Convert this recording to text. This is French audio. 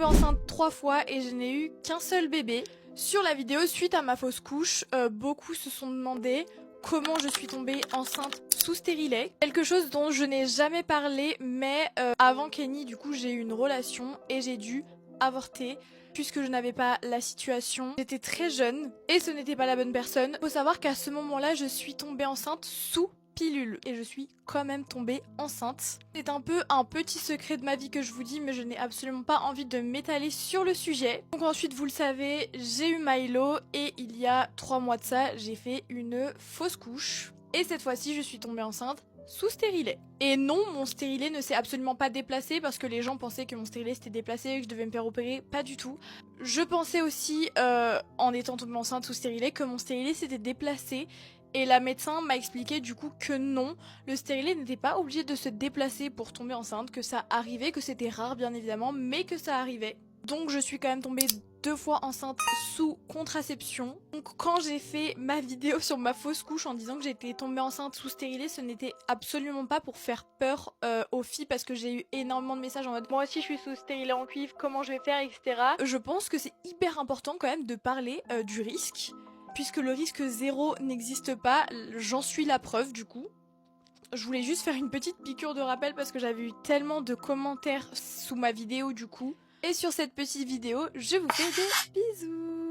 tombée enceinte 3 fois et je n'ai eu qu'un seul bébé. Sur la vidéo suite à ma fausse couche, beaucoup se sont demandé comment je suis tombée enceinte sous stérilet. Quelque chose dont je n'ai jamais parlé, mais avant Kenny, du coup, j'ai eu une relation et j'ai dû avorter puisque je n'avais pas la situation. J'étais très jeune et ce n'était pas la bonne personne. Faut savoir qu'à ce moment-là, je suis tombée enceinte sous pilule et je suis quand même tombée enceinte. C'est un peu un petit secret de ma vie que je vous dis, mais je n'ai absolument pas envie de m'étaler sur le sujet. Donc ensuite, vous le savez, j'ai eu Milo et il y a 3 mois de ça, j'ai fait une fausse couche. Et cette fois-ci, je suis tombée enceinte sous stérilet. Et non, mon stérilet ne s'est absolument pas déplacé parce que les gens pensaient que mon stérilet s'était déplacé et que je devais me faire opérer. Pas du tout. Je pensais aussi, en étant tombée enceinte sous stérilet, que mon stérilet s'était déplacé. Et la médecin m'a expliqué du coup que non, le stérilet n'était pas obligé de se déplacer pour tomber enceinte, que ça arrivait, que c'était rare bien évidemment, mais que ça arrivait. Donc je suis quand même tombée 2 fois enceinte sous contraception. Donc quand j'ai fait ma vidéo sur ma fausse couche en disant que j'étais tombée enceinte sous stérilet, ce n'était absolument pas pour faire peur aux filles parce que j'ai eu énormément de messages en mode moi aussi je suis sous stérilet en cuivre, comment je vais faire, etc. Je pense que c'est hyper important quand même de parler du risque. Puisque le risque zéro n'existe pas, j'en suis la preuve du coup. Je voulais juste faire une petite piqûre de rappel parce que j'avais eu tellement de commentaires sous ma vidéo du coup. Et sur cette petite vidéo, je vous fais des bisous.